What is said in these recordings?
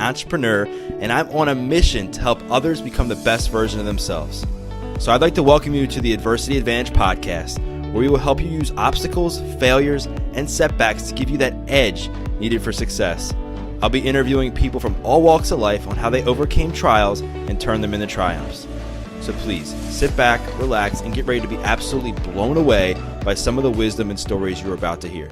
entrepreneur, and I'm on a mission to help others become the best version of themselves. So I'd like to welcome you to the Adversity Advantage podcast, where we will help you use obstacles, failures, and setbacks to give you that edge needed for success. I'll be interviewing people from all walks of life on how they overcame trials and turned them into triumphs. So please sit back, relax, and get ready to be absolutely blown away by some of the wisdom and stories you're about to hear.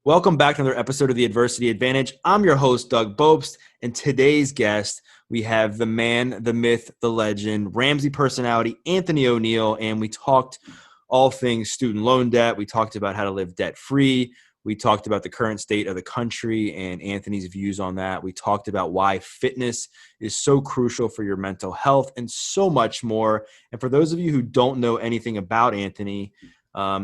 Welcome back to another episode of the Adversity Advantage. I'm your host, Doug Bopst, and today's guest, we have the man, the myth, the legend, Ramsey personality, Anthony ONeal, and we talked all things student loan debt. We talked about how to live debt-free. We talked about the current state of the country and Anthony's views on that. We talked about why fitness is so crucial for your mental health and so much more. And for those of you who don't know anything about Anthony,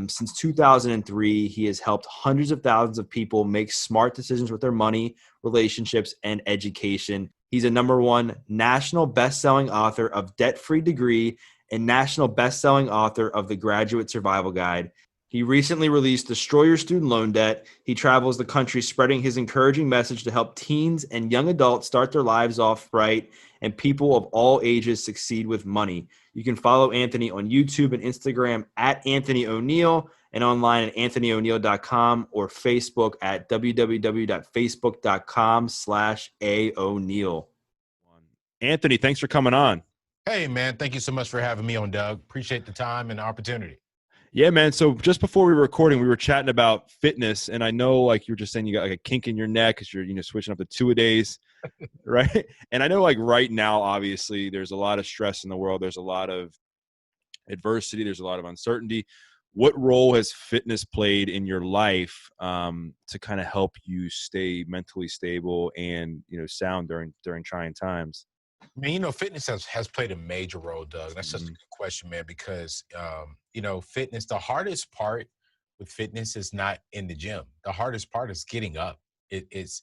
since 2003, he has helped hundreds of thousands of people make smart decisions with their money, relationships, and education. He's a #1 national best-selling author of Debt-Free Degree and national best-selling author of The Graduate Survival Guide. He recently released Destroy Your Student Loan Debt. He travels the country spreading his encouraging message to help teens and young adults start their lives off right and people of all ages succeed with money. You can follow Anthony on YouTube and Instagram at Anthony ONeal and online at anthonyoneal.com or Facebook at www.facebook.com/AONeal. Anthony, thanks for coming on. Hey, man. Thank you so much for having me on, Doug. Appreciate the time and the opportunity. Yeah, man. So just before we were recording, we were chatting about fitness, and I know, like you were just saying, you got like a kink in your neck because you're, switching up to 2-a-days, right? And I know, like right now, obviously, there's a lot of stress in the world. There's a lot of adversity. There's a lot of uncertainty. What role has fitness played in your life to kind of help you stay mentally stable and sound during trying times? I mean, fitness has played a major role, Doug. That's just a good question, man, because, fitness, the hardest part with fitness is not in the gym. The hardest part is getting up. It's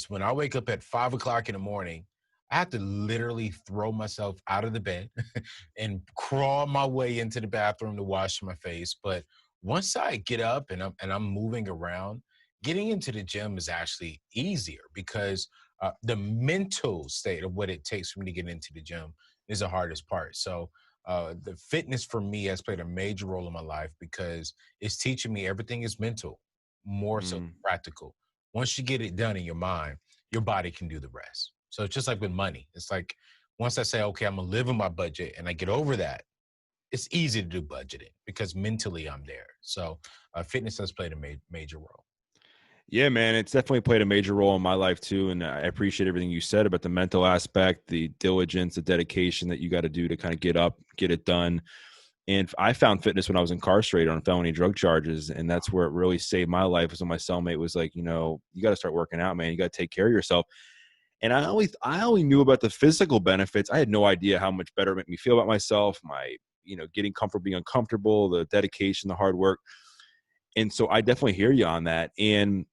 when I wake up at 5 o'clock in the morning, I have to literally throw myself out of the bed and crawl my way into the bathroom to wash my face. But once I get up and I'm moving around, getting into the gym is actually easier because the mental state of what it takes for me to get into the gym is the hardest part. So the fitness for me has played a major role in my life because it's teaching me everything is mental, more so practical. Once you get it done in your mind, your body can do the rest. So it's just like with money. It's like once I say, okay, I'm going to live in my budget and I get over that, it's easy to do budgeting because mentally I'm there. So fitness has played a major role. Yeah, man, it's definitely played a major role in my life too. And I appreciate everything you said about the mental aspect, the diligence, the dedication that you got to do to kind of get up, get it done. And I found fitness when I was incarcerated on felony drug charges. And that's where it really saved my life, was when my cellmate was like, you got to start working out, man. You got to take care of yourself. And I only knew about the physical benefits. I had no idea how much better it made me feel about myself, my, getting comfortable, being uncomfortable, the dedication, the hard work. And so I definitely hear you on that. And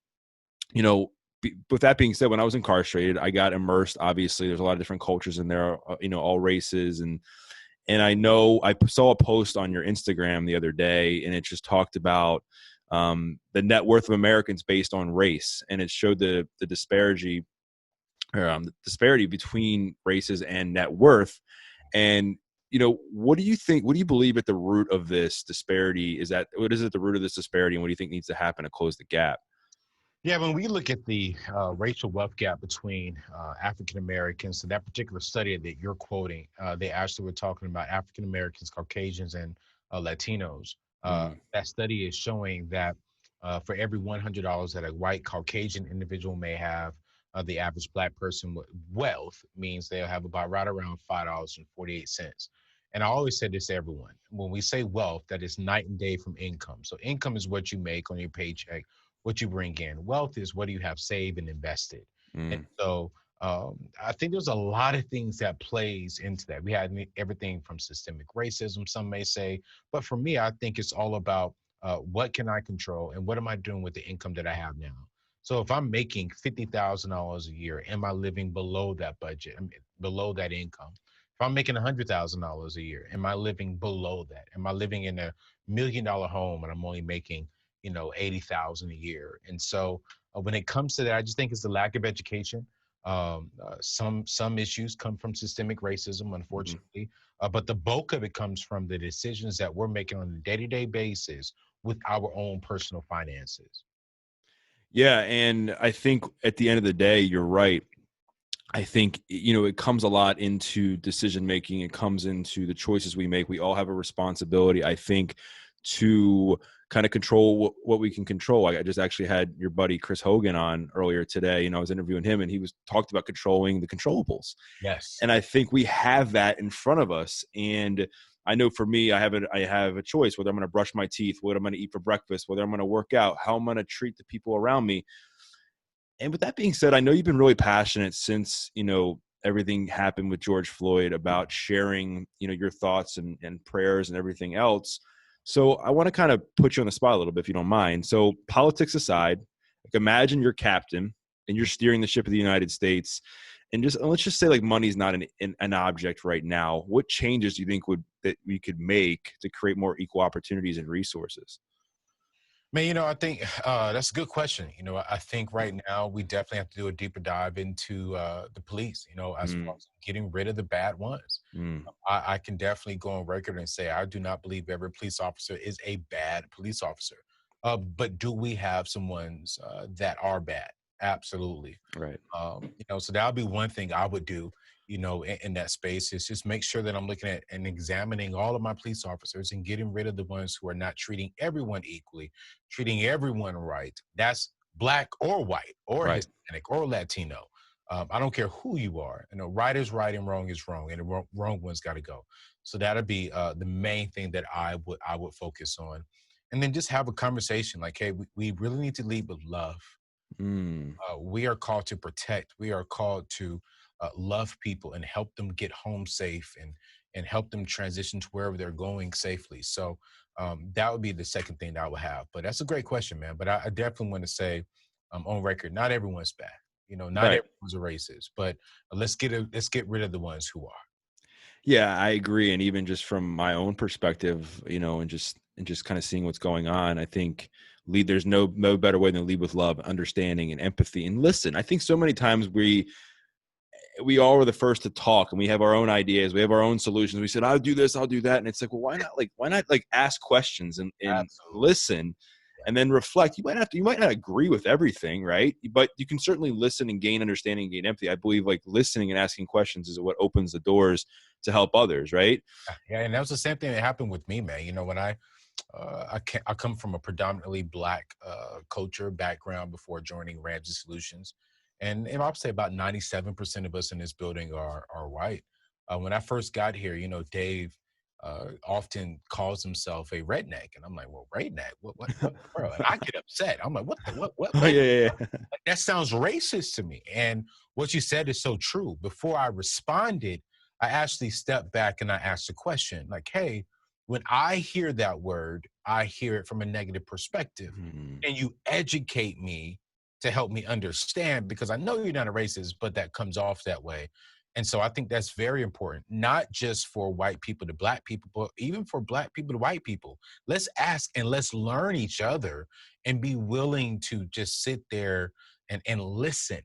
with that being said, when I was incarcerated, I got immersed. Obviously, there's a lot of different cultures in there, all races. And I know I saw a post on your Instagram the other day, and it just talked about the net worth of Americans based on race. And it showed the disparity between races and net worth. And, what do you think, what do you believe at the root of this disparity? What is at the root of this disparity, and what do you think needs to happen to close the gap? Yeah, when we look at the racial wealth gap between African Americans, so that particular study that you're quoting, they actually were talking about African Americans, Caucasians, and Latinos. That study is showing that for every $100 that a white Caucasian individual may have, the average black person with wealth means they'll have about right around $5.48. And I always say this to everyone: when we say wealth, that is night and day from income. So income is what you make on your paycheck, what you bring in. Wealth is what do you have saved and invested. And so I think there's a lot of things that plays into that. We had everything from systemic racism, some may say, but for me, I think it's all about what can I control and what am I doing with the income that I have now. So if I'm making $50,000 a year, am I living below that budget, below that income? If I'm making $100,000 a year, am I living below that? Am I living in $1 million home and I'm only making $80,000 a year. And so when it comes to that, I just think it's the lack of education. Some issues come from systemic racism, Mhm. unfortunately, but the bulk of it comes from the decisions that we're making on a day-to-day basis with our own personal finances. Yeah, and I think at the end of the day, you're right. I think, it comes a lot into decision making. It comes into the choices we make. We all have a responsibility, I think, to kind of control what we can control. I just actually had your buddy Chris Hogan on earlier today. I was interviewing him, and he was talked about controlling the controllables. Yes. And I think we have that in front of us. And I know for me, I have a choice whether I'm going to brush my teeth, what I'm going to eat for breakfast, whether I'm going to work out, how I'm going to treat the people around me. And with that being said, I know you've been really passionate since, everything happened with George Floyd about sharing, your thoughts and prayers and everything else. So I want to kind of put you on the spot a little bit, if you don't mind. So politics aside, like imagine you're captain and you're steering the ship of the United States, and let's just say like money's not an object right now. What changes do you think that we could make to create more equal opportunities and resources? Man, I think that's a good question. I think right now we definitely have to do a deeper dive into the police, as far Mm, as getting rid of the bad ones. mm, I can definitely go on record and say I do not believe every police officer is a bad police officer. But do we have some ones that are bad? Absolutely. right. So that would be one thing I would do, in that space is just make sure that I'm looking at and examining all of my police officers and getting rid of the ones who are not treating everyone equally, treating everyone right. That's black or white or Right. Hispanic or Latino. I don't care who you are. Right is right and wrong is wrong, and the wrong one's got to go. So that'd be the main thing that I would focus on, and then just have a conversation like, hey, we really need to lead with love. Mm, We are called to protect. We are called to love people and help them get home safe and help them transition to wherever they're going safely. So that would be the second thing that I would have. But that's a great question, man. But I definitely want to say on record, not everyone's bad. Not right. everyone's a racist. But let's get rid of the ones who are. Yeah, I agree. And even just from my own perspective, and just kind of seeing what's going on, I think there's no better way than lead with love, understanding, and empathy. And listen, I think so many times we all were the first to talk, and we have our own ideas, we have our own solutions. We said, I'll do this, I'll do that. And it's like, well, why not like ask questions and Absolutely. listen and then reflect. You might not agree with everything, right? But you can certainly listen and gain understanding and gain empathy. I believe like listening and asking questions is what opens the doors to help others, right? Yeah, and that was the same thing that happened with me, man. When I come from a predominantly black culture background before joining Ramsey Solutions, and I'll say about 97% of us in this building are white. When I first got here, Dave often calls himself a redneck, and I'm like, well, redneck, what in the world? And I get upset. I'm like, what the what? Oh Wait, yeah, yeah, yeah. like, that sounds racist to me. And what you said is so true. Before I responded, I actually stepped back and I asked a question like, hey, when I hear that word, I hear it from a negative perspective. Mhm. And you educate me to help me understand because I know you're not a racist, but that comes off that way. And so I think that's very important, not just for white people to black people, but even for black people to white people. Let's ask and let's learn each other and be willing to just sit there and listen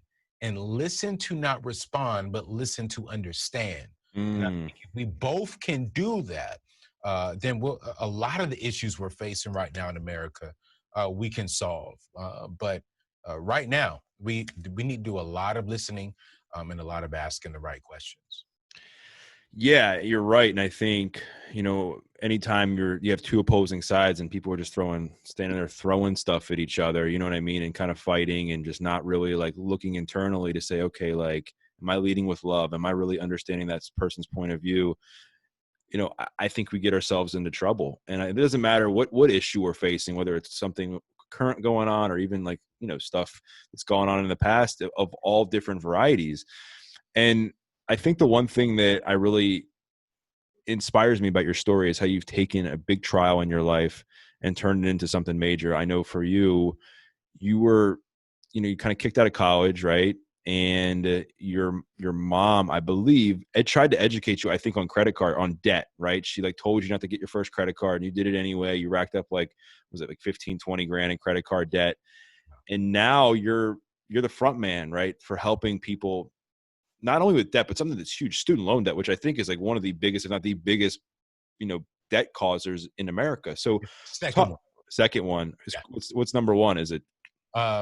to not respond, but listen to understand. And I Mm. think if we both can do that, then a lot of the issues we're facing right now in America, we can solve. But right now, we need to do a lot of listening and a lot of asking the right questions. Yeah, you're right. And I think, anytime you have two opposing sides and people are just standing there throwing stuff at each other, you know what I mean? And kind of fighting and just not really like looking internally to say, okay, like, am I leading with love? Am I really understanding that person's point of view? I think we get ourselves into trouble. And it doesn't matter what issue we're facing, whether it's something current going on or even like, stuff that's gone on in the past of all different varieties. And I think the one thing that I really inspires me about your story is how you've taken a big trial in your life and turned it into something major. I know for you, you were, you kind of kicked out of college, right? and your mom, I believe, it tried to educate you, I think, on credit card, on debt, right? She like told you not to get your first credit card, and you did it anyway. You racked up like, was it like 15, 20 grand in credit card debt? And now you're the front man, right, for helping people not only with debt, but something that's huge, student loan debt, which I think is like one of the biggest, if not the biggest, debt causers in America. So Second talk, one. second one is, Yeah. what's number one? Is it?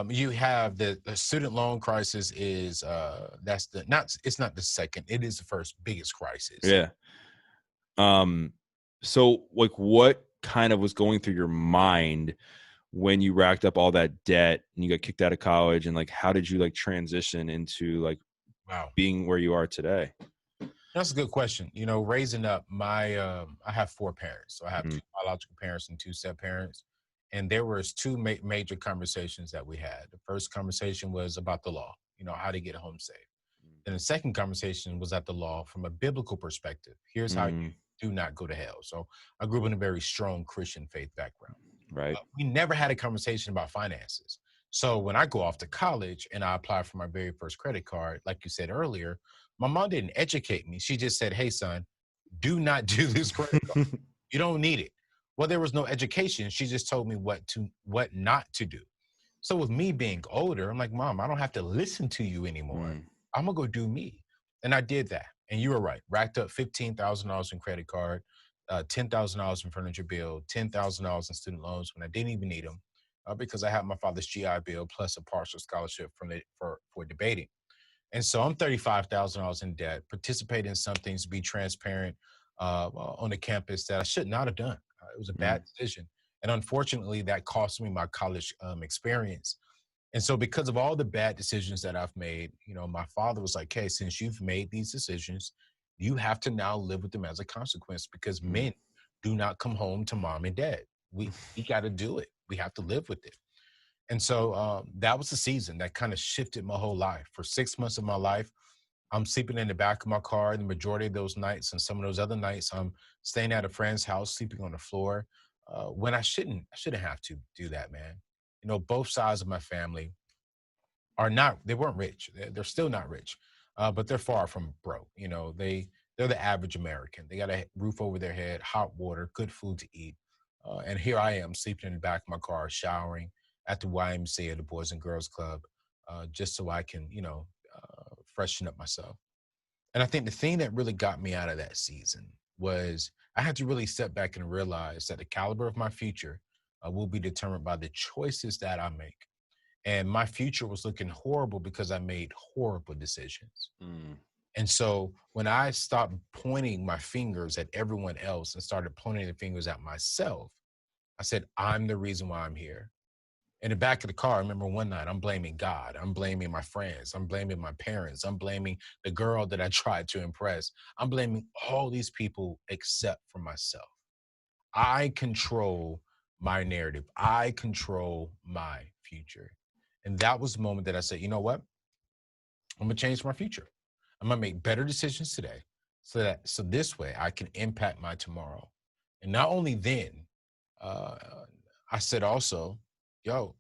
You have the student loan crisis is that's the not it's not the second, it is the first biggest crisis. Yeah. So like what kind of was going through your mind when you racked up all that debt and you got kicked out of college, and like how did you like transition into like Wow. being where you are today? That's a good question. Raising up my I have four parents. So I have two biological parents and two step parents. And there was two major conversations that we had. The first conversation was about the law, how to get home safe. And the second conversation was at the law from a biblical perspective. Here's how you do not go to hell. So I grew up in a very strong Christian faith background. Right. We never had a conversation about finances. So when I go off to college and I apply for my very first credit card, like you said earlier, my mom didn't educate me. She just said, hey, son, do not do this credit card. You don't need it. Well, there was no education. She just told me what not to do. So with me being older, I'm like, Mom, I don't have to listen to you anymore. I'm going to go do me. And I did that. And you were right. Racked up $15,000 in credit card, $10,000 in furniture bill, $10,000 in student loans when I didn't even need them because I had my father's GI Bill plus a partial scholarship for debating. And so I'm $35,000 in debt, participate in some things to be transparent on the campus that I should not have done. It was a bad decision. And unfortunately, that cost me my college experience. And so because of all the bad decisions that I've made, my father was like, hey, since you've made these decisions, you have to now live with them as a consequence because men do not come home to mom and dad. We got to do it. We have to live with it. And so that was the season that kind of shifted my whole life. For 6 months of my life, I'm sleeping in the back of my car the majority of those nights. And some of those other nights, I'm staying at a friend's house, sleeping on the floor when I shouldn't have to do that, man. Both sides of my family they weren't rich. They're still not rich, but they're far from broke. They're the average American. They got a roof over their head, hot water, good food to eat. And here I am sleeping in the back of my car, showering at the YMCA, the Boys and Girls Club, just so I can, freshen up myself. And I think the thing that really got me out of that season was I had to really step back and realize that the caliber of my future will be determined by the choices that I make. And my future was looking horrible because I made horrible decisions. And so when I stopped pointing my fingers at everyone else and started pointing the fingers at myself, I said, I'm the reason why I'm here. In the back of the car, I remember one night, I'm blaming God. I'm blaming my friends. I'm blaming my parents. I'm blaming the girl that I tried to impress. I'm blaming all these people except for myself. I control my narrative. I control my future. And that was the moment that I said, you know what? I'm going to change my future. I'm going to make better decisions today so this way I can impact my tomorrow. And not only then, I said also, not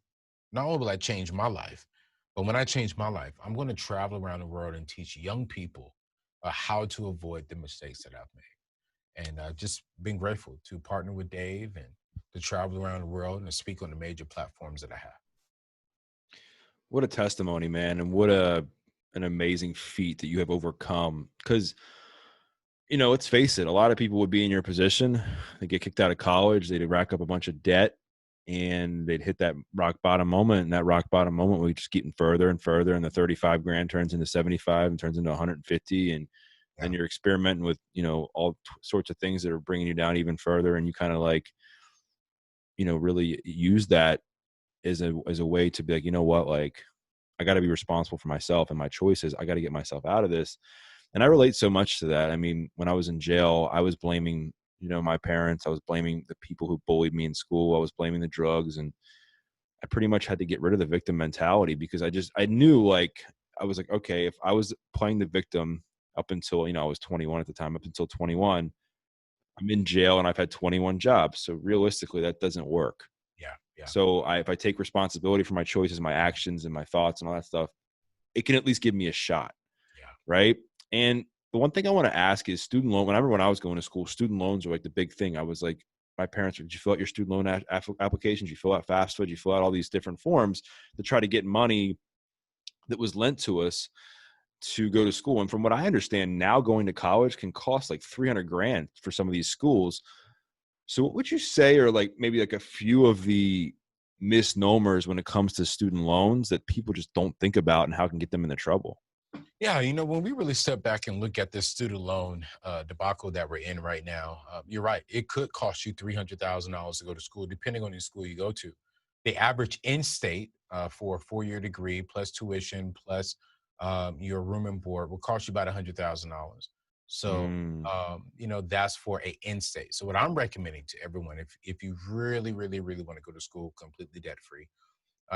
only will I change my life, but when I change my life, I'm going to travel around the world and teach young people how to avoid the mistakes that I've made. And just being grateful to partner with Dave and to travel around the world and to speak on the major platforms that I have. What a testimony, man. And what an amazing feat that you have overcome. Because, let's face it, a lot of people would be in your position. They get kicked out of college, they'd rack up a bunch of debt, and they'd hit that rock bottom moment. And that rock bottom moment, we just getting further and further. And the 35 grand turns into 75 and turns into 150. And then you're experimenting with, all sorts of things that are bringing you down even further. And you kind of like, really use that as a way to be like, you know what, like I got to be responsible for myself and my choices. I got to get myself out of this. And I relate so much to that. I mean, when I was in jail, I was blaming, my parents. I was blaming the people who bullied me in school. I was blaming the drugs. And I pretty much had to get rid of the victim mentality because I knew, like, I was like, okay, if I was playing the victim up until, I was 21 at the time, up until 21, I'm in jail and I've had 21 jobs. So realistically, that doesn't work. Yeah. So if I take responsibility for my choices, my actions and my thoughts and all that stuff, it can at least give me a shot. Yeah. Right. And the one thing I want to ask is student loan. Whenever when I was going to school, student loans were like the big thing. I was like, my parents, did you fill out your student loan applications? You fill out FAFSA? You fill out all these different forms to try to get money that was lent to us to go to school. And from what I understand now, going to college can cost like 300 grand for some of these schools. So what would you say are like maybe like a few of the misnomers when it comes to student loans that people just don't think about and how it can get them into trouble? Yeah, when we really step back and look at this student loan debacle that we're in right now, you're right. It could cost you $300,000 to go to school, depending on the school you go to. The average in-state for a four-year degree plus tuition plus your room and board will cost you about $100,000. So, Mm, that's for a in-state. So what I'm recommending to everyone, if you really, really, really want to go to school completely debt-free,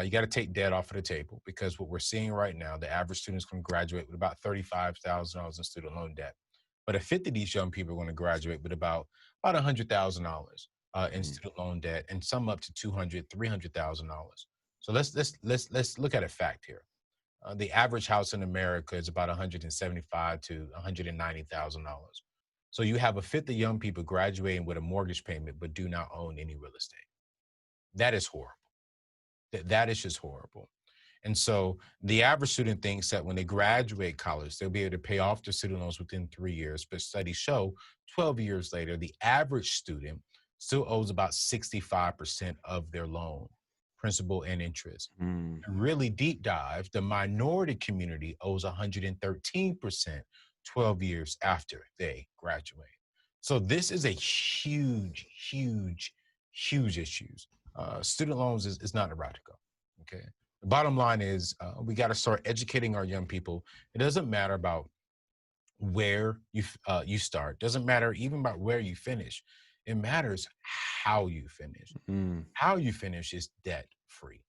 you got to take debt off of the table, because what we're seeing right now, the average student is going to graduate with about $35,000 in student loan debt. But a fifth of these young people are going to graduate with about $100,000 in mm, student loan debt, and some up to $200,000, $300,000. So let's look at a fact here. The average house in America is about $175,000 to $190,000. So you have a fifth of young people graduating with a mortgage payment but do not own any real estate. That is horrible. That is just horrible. And so the average student thinks that when they graduate college, they'll be able to pay off their student loans within 3 years. But studies show 12 years later, the average student still owes about 65% of their loan, principal and interest. mm, Really deep dive, the minority community owes 113% 12 years after they graduate. So this is a huge, huge, huge issue. Student loans is not the route to go. Okay. The bottom line is we got to start educating our young people. It doesn't matter about where you start. Doesn't matter even about where you finish. It matters how you finish. mm, How you finish is debt free.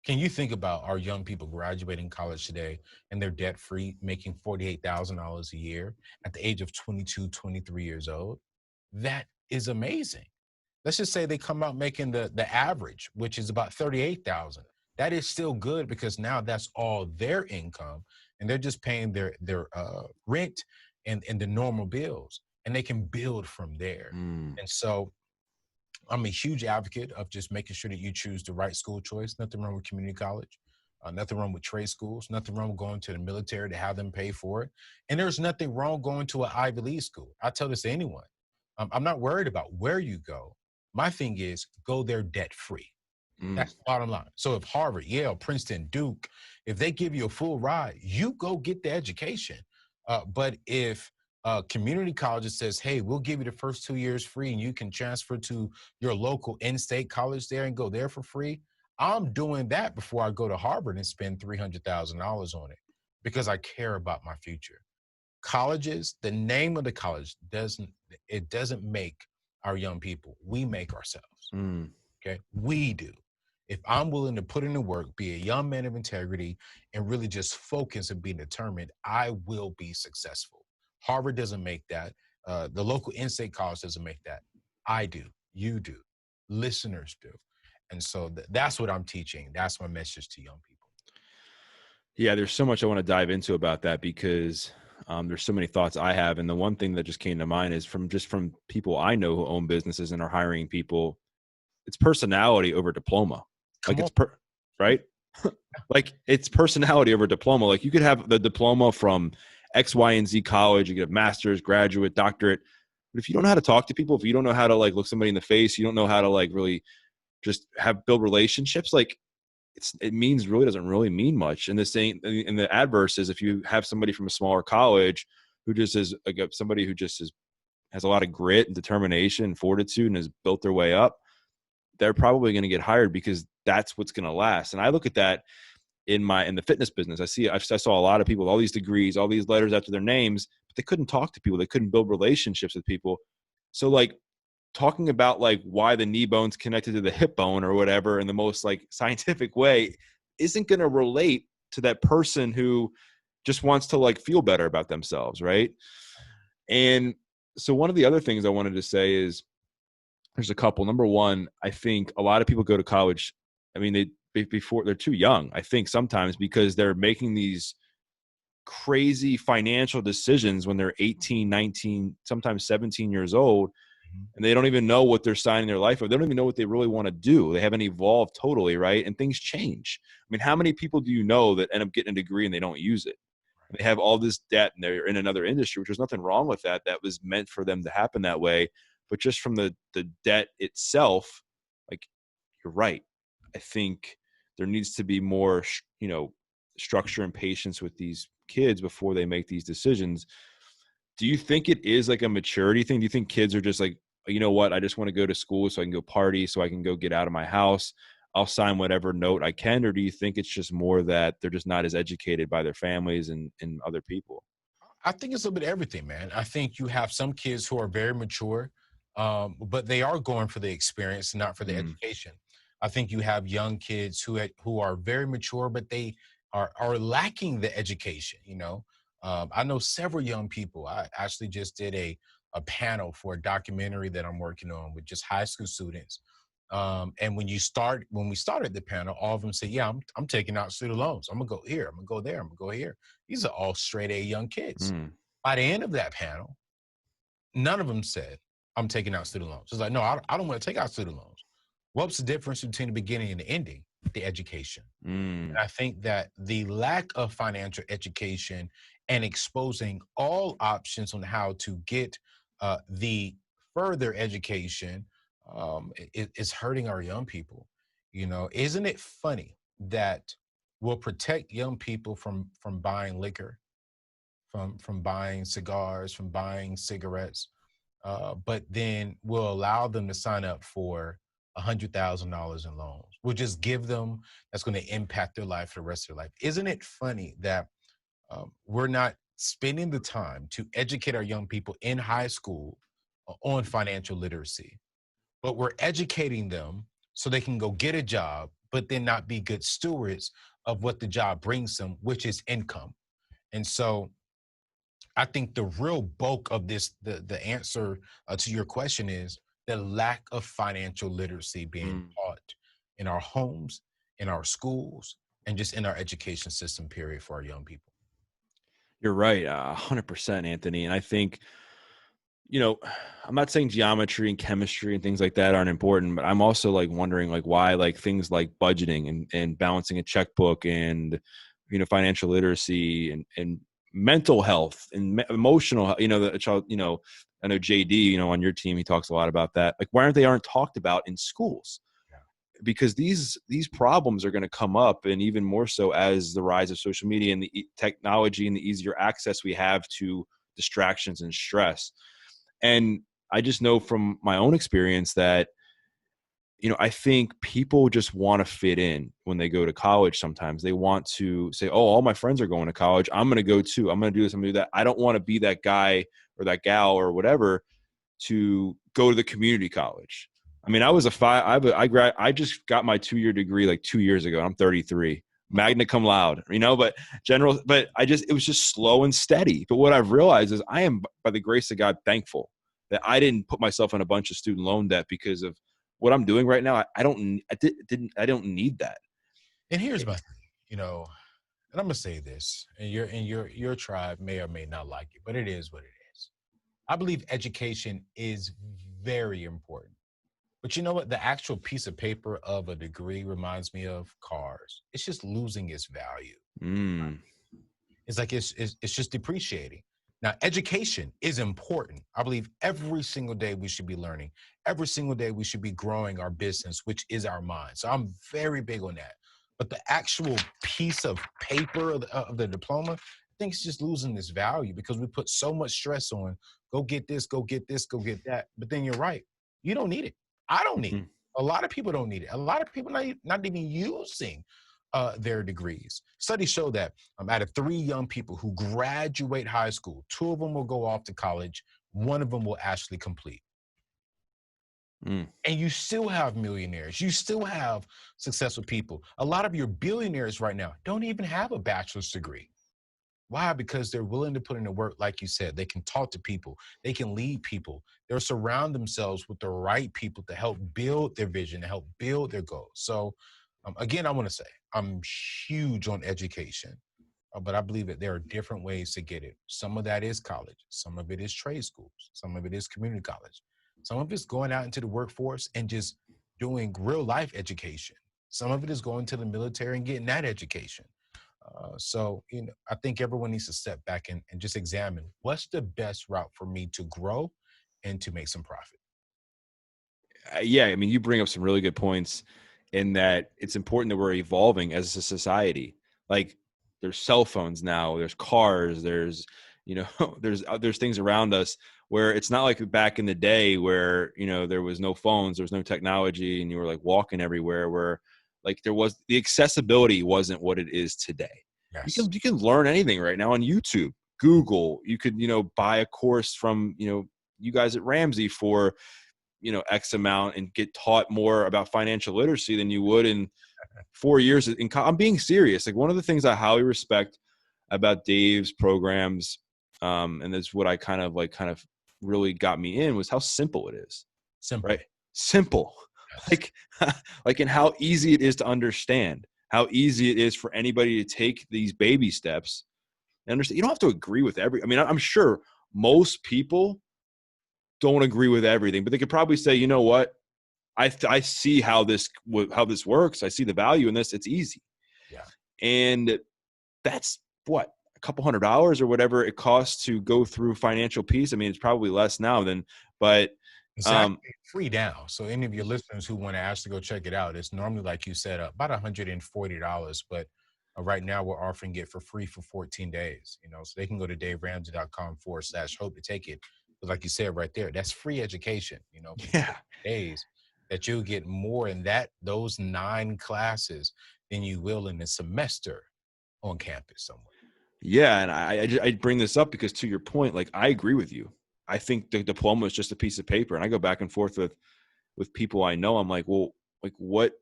Can you think about our young people graduating college today and they're debt free, making $48,000 a year at the age of 22, 23 years old? That is amazing. Let's just say they come out making the average, which is about 38,000. That is still good, because now that's all their income, and they're just paying their rent and the normal bills, and they can build from there. mm. And so I'm a huge advocate of just making sure that you choose the right school choice. Nothing wrong with community college. Nothing wrong with trade schools. Nothing wrong with going to the military to have them pay for it. And there's nothing wrong going to an Ivy League school. I tell this to anyone. I'm not worried about where you go. My thing is, go there debt free. Mm, That's the bottom line. So if Harvard, Yale, Princeton, Duke, if they give you a full ride, you go get the education. But if community college says, hey, we'll give you the first 2 years free and you can transfer to your local in-state college there and go there for free, I'm doing that before I go to Harvard and spend $300,000 on it, because I care about my future. Colleges, the name of the college doesn't make our young people. We make ourselves. mm. Okay, we do. If I'm willing to put in the work, be a young man of integrity, and really just focus and be determined, I will be successful. Harvard doesn't make that. The local in-state college doesn't make that. I do. You do. Listeners do. And so that's what I'm teaching. That's my message to young people. Yeah, there's so much I want to dive into about that, because there's so many thoughts I have. And the one thing that just came to mind is from people I know who own businesses and are hiring people, it's personality over diploma. Like Come on. right? Like it's personality over diploma. Like you could have the diploma from X, Y, and Z college. You could have master's, graduate, doctorate. But if you don't know how to talk to people, if you don't know how to like look somebody in the face, you don't know how to like really just build relationships, like it means really doesn't really mean much. And the same in the adverse is if you have somebody from a smaller college who just is like somebody who just has a lot of grit and determination and fortitude and has built their way up, they're probably going to get hired because that's what's going to last. And I look at that in the fitness business. I saw a lot of people with all these degrees, all these letters after their names, but they couldn't talk to people. They couldn't build relationships with people. So like talking about like why the knee bone's connected to the hip bone or whatever in the most like scientific way isn't going to relate to that person who just wants to like feel better about themselves. Right. And so one of the other things I wanted to say is there's a couple. Number one, I think a lot of people go to college. I mean, before they're too young, I think sometimes because they're making these crazy financial decisions when they're 18, 19, sometimes 17 years old, and they don't even know what they're signing their life up. They don't even know what they really want to do. They haven't evolved totally, right? And things change. I mean, how many people do you know that end up getting a degree and they don't use it? They have all this debt and they're in another industry, which there's nothing wrong with that. That was meant for them to happen that way. But just from the debt itself, like, you're right. I think there needs to be more, structure and patience with these kids before they make these decisions. Do you think it is like a maturity thing? Do you think kids are just like, you know what, I just want to go to school so I can go party, so I can go get out of my house, I'll sign whatever note I can? Or do you think it's just more that they're just not as educated by their families and other people? I think it's a bit of everything, man. I think you have some kids who are very mature, but they are going for the experience, not for the Mm, education. I think you have young kids who are very mature, but they are lacking the education. I know several young people. I actually just did a panel for a documentary that I'm working on with just high school students. And when we started the panel, all of them said, "Yeah, I'm taking out student loans. I'm gonna go here. I'm gonna go there. I'm gonna go here." These are all straight A young kids. mm, By the end of that panel, none of them said, "I'm taking out student loans." It's like, no, I don't want to take out student loans. What's the difference between the beginning and the ending? The education. mm. And I think that the lack of financial education and exposing all options on how to get the further education is hurting our young people. Isn't it funny that we'll protect young people from buying liquor, from buying cigars, from buying cigarettes, but then we'll allow them to sign up for $100,000 in loans. We'll just give them that's going to impact their life for the rest of their life. Isn't it funny that we're not spending the time to educate our young people in high school on financial literacy, but we're educating them so they can go get a job, but then not be good stewards of what the job brings them, which is income. And so I think the real bulk of the answer to your question is the lack of financial literacy being Mm. taught in our homes, in our schools, and just in our education system, period, for our young people. You're right, 100%, Anthony. And I think, you know, I'm not saying geometry and chemistry and things like that aren't important, but I'm also like wondering like why like things like budgeting and balancing a checkbook and, financial literacy and mental health and emotional, the child, I know JD, on your team, he talks a lot about that. Like, why aren't talked about in schools? Yeah. Because these problems are going to come up, and even more so as the rise of social media and the technology and the easier access we have to distractions and stress. And I just know from my own experience that, I think people just want to fit in when they go to college. Sometimes they want to say, oh, all my friends are going to college, I'm going to go too, I'm going to do this, I'm going to do that. I don't want to be that guy or that gal or whatever to go to the community college. I mean, I was I just got my 2-year degree like 2 years ago. I'm 33, magna cum laude, but it was just slow and steady. But what I've realized is I am, by the grace of God, thankful that I didn't put myself in a bunch of student loan debt because of what I'm doing right now. I don't need that. And here's my thing, and I'm gonna say this, and your tribe may or may not like it, but it is what it is. I believe education is very important. But you know what? The actual piece of paper of a degree reminds me of cars. It's just losing its value. Mm, It's like it's just depreciating. Now, education is important. I believe every single day we should be learning. Every single day we should be growing our business, which is our mind. So I'm very big on that. But the actual piece of paper of the diploma, I think it's just losing this value because we put so much stress on go get this, go get this, go get that. But then you're right. You don't need it. I don't need it. mhm. A lot of people don't need it. A lot of people not even using their degrees. Studies show that out of 3 young people who graduate high school, 2 of them will go off to college, 1 of them will actually complete. Mm. And you still have millionaires. You still have successful people. A lot of your billionaires right now don't even have a bachelor's degree. Why? Because they're willing to put in the work, like you said. They can talk to people. They can lead people. They'll surround themselves with the right people to help build their vision, to help build their goals. So, again, I want to say I'm huge on education. but I believe that there are different ways to get it. Some of that is college. Some of it is trade schools. Some of it is community college. Some of it's going out into the workforce and just doing real life education. Some of it is going to the military and getting that education. So, I think everyone needs to step back and just examine what's the best route for me to grow and to make some profit. Yeah, I mean, you bring up some really good points in that it's important that we're evolving as a society. Like, there's cell phones now, there's cars, there's, there's things around us where it's not like back in the day where, there was no phones, there was no technology, and you were like walking everywhere, where like the accessibility wasn't what it is today. Yes. You can learn anything right now on YouTube, Google. You could, buy a course from, you guys at Ramsey for, X amount and get taught more about financial literacy than you would in 4 years. I'm being serious. Like, one of the things I highly respect about Dave's programs, and that's what I kind of really got me in, was how simple it is. Simple. Right? Simple. Yes. Like, and how easy it is to understand, how easy it is for anybody to take these baby steps and understand. You don't have to agree with I'm sure most people don't agree with everything, but they could probably say, you know what? I see how this works. I see the value in this. It's easy. Yeah. And that's what, a couple $100 or whatever it costs to go through financial peace. I mean, it's probably less now but it's actually free now. So any of your listeners who want to actually go check it out, it's normally, like you said, about $140, but right now we're offering it for free for 14 days, so they can go to daveramsey.com/hope to take it. But like you said right there, that's free education, yeah, days that you'll get more in those 9 classes than you will in a semester on campus somewhere. Yeah. And I bring this up because, to your point, like, I agree with you. I think the diploma is just a piece of paper, and I go back and forth with people I know. I'm like, well, like, what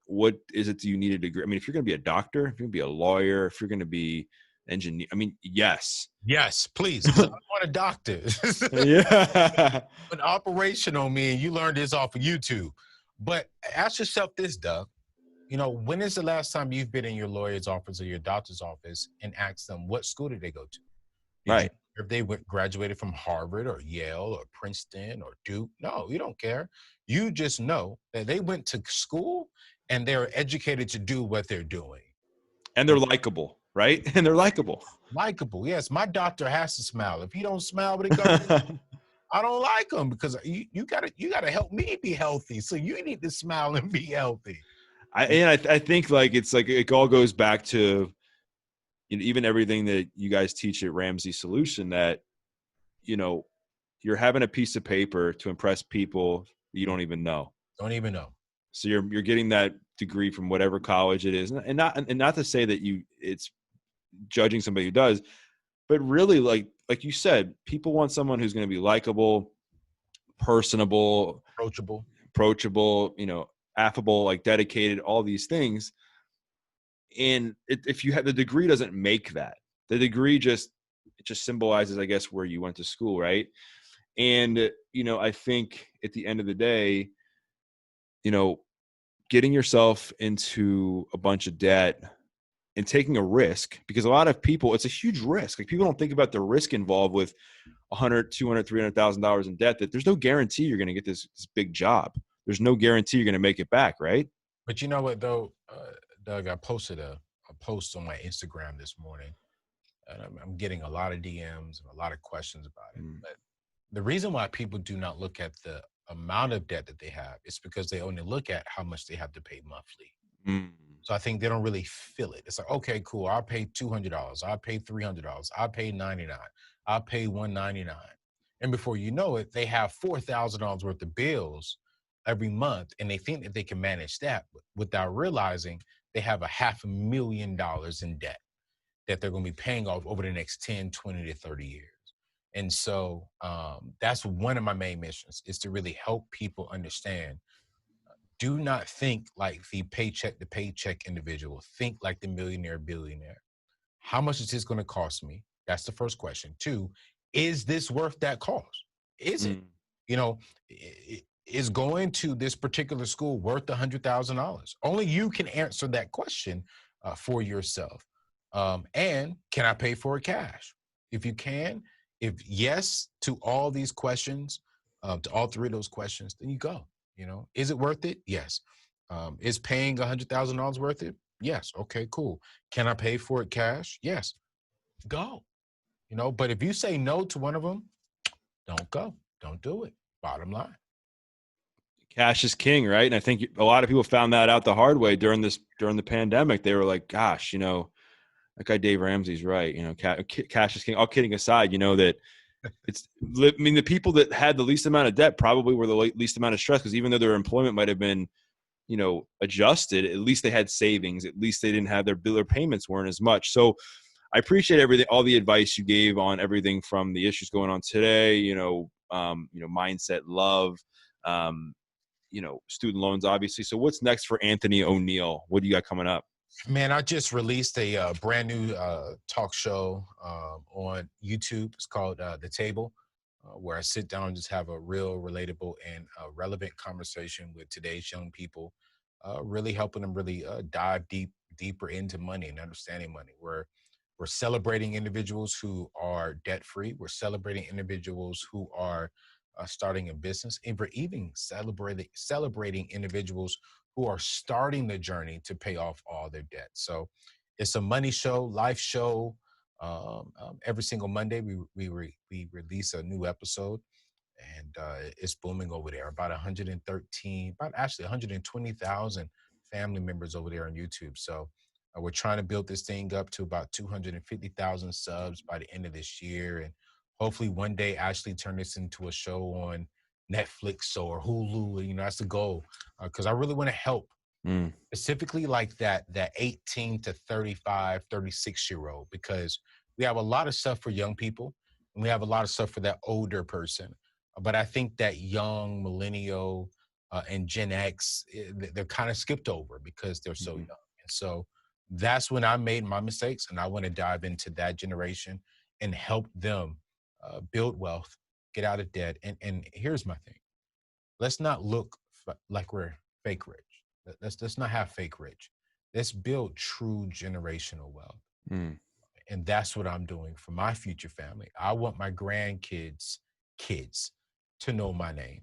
is it that you need a degree? I mean, if you're going to be a doctor, if you're going to be a lawyer, if you're going to be engineer, I mean, yes, please. I want a doctor. Yeah. An operation on me, and you learned this off of YouTube. But ask yourself this, Doug. When is the last time you've been in your lawyer's office or your doctor's office and asked them what school did they go to? Right. If they graduated from Harvard or Yale or Princeton or Duke? No, you don't care. You just know that they went to school and they're educated to do what they're doing. And they're likable, right? And they're likable. Likable, yes. My doctor has to smile. If he don't smile when he comes, I don't like him, because you gotta help me be healthy. So you need to smile and be healthy. I think, like, it's like it all goes back to, even everything that you guys teach at Ramsey Solution, that, you're having a piece of paper to impress people you don't even know. Don't even know. So you're getting that degree from whatever college it is, and not to say that it's judging somebody who does, but really, like you said, people want someone who's going to be likable, personable, approachable, affable, like dedicated, all these things. And if you have, the degree doesn't make that. The degree just symbolizes, I guess, where you went to school, right? And I think at the end of the day, getting yourself into a bunch of debt and taking a risk, because a lot of people, it's a huge risk. Like, people don't think about the risk involved with $100, $200, $300,000 in debt, that there's no guarantee you're going to get this big job. There's no guarantee you're going to make it back, right? But you know what, though, Doug, I posted a post on my Instagram this morning, and I'm getting a lot of DMs and a lot of questions about it. But the reason why people do not look at the amount of debt that they have is because they only look at how much they have to pay monthly. So I think they don't really feel it. It's like, okay, cool, I'll pay $200, I'll pay $300, I'll pay $99, I'll pay $199. And before you know it, they have $4,000 worth of bills every month, and they think that they can manage that without realizing they have $500,000 in debt that they're going to be paying off over the next 10, 20 to 30 years. And so that's one of my main missions, is to really help people understand. Do not think like the paycheck to paycheck individual. Think like the millionaire billionaire. How much is this going to cost me? That's the first question. 2, is this worth that cost? Is it? Is going to this particular school worth $100,000? Only you can answer that question for yourself. And can I pay for it cash? If you can, if yes to all these questions, to all three of those questions, then you go. Is it worth it? Yes. Is paying $100,000 worth it? Yes. Okay, cool. Can I pay for it cash? Yes. Go. But if you say no to one of them, don't go. Don't do it. Bottom line. Cash is king, right? And I think a lot of people found that out the hard way during the pandemic. They were like, gosh, that guy Dave Ramsey's right. Cash is king. All kidding aside, that the people that had the least amount of debt probably were the least amount of stress, because even though their employment might have been, adjusted, at least they had savings. At least they didn't have their payments weren't as much. So I appreciate everything, all the advice you gave on everything from the issues going on today, mindset, love, student loans, obviously. So what's next for Anthony ONeal? What do you got coming up? Man, I just released a brand new talk show on YouTube. It's called The Table, where I sit down and just have a real relatable and relevant conversation with today's young people, really helping them really dive deeper into money and understanding money. We're celebrating individuals who are debt-free. We're celebrating individuals who are starting a business, and we're even celebrating individuals who are starting the journey to pay off all their debt. So it's a money show, life show. Every single Monday, we release a new episode, and it's booming over there. About 120,000 family members over there on YouTube. So we're trying to build this thing up to about 250,000 subs by the end of this year, and hopefully one day actually turn this into a show on Netflix or Hulu. That's the goal, because I really want to help specifically like that 18 to 35, 36-year-old, because we have a lot of stuff for young people and we have a lot of stuff for that older person. But I think that young millennial and Gen X, they're kind of skipped over because they're so young. And so that's when I made my mistakes, and I want to dive into that generation and help them build wealth, get out of debt. And here's my thing. Let's not look like we're fake rich. Let's not have fake rich. Let's build true generational wealth. And that's what I'm doing for my future family. I want my grandkids' kids to know my name.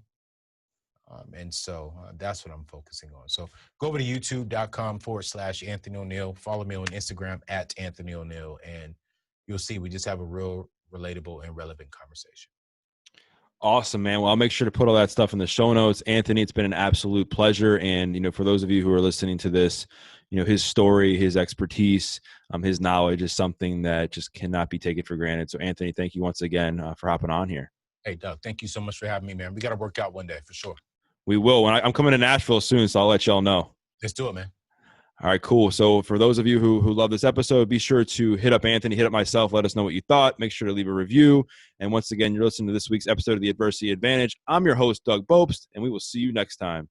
And so that's what I'm focusing on. So go over to youtube.com/Anthony ONeal. Follow me on Instagram @Anthony ONeal. And you'll see we just have a real relatable and relevant conversation. Awesome, man. Well, I'll make sure to put all that stuff in the show notes. Anthony, it's been an absolute pleasure. And, for those of you who are listening to this, his story, his expertise, his knowledge is something that just cannot be taken for granted. So, Anthony, thank you once again for hopping on here. Hey, Doug, thank you so much for having me, man. We got to work out one day for sure. We will. I'm coming to Nashville soon, so I'll let y'all know. Let's do it, man. All right, cool. So for those of you who love this episode, be sure to hit up Anthony, hit up myself. Let us know what you thought. Make sure to leave a review. And once again, you're listening to this week's episode of The Adversity Advantage. I'm your host, Doug Bopst, and we will see you next time.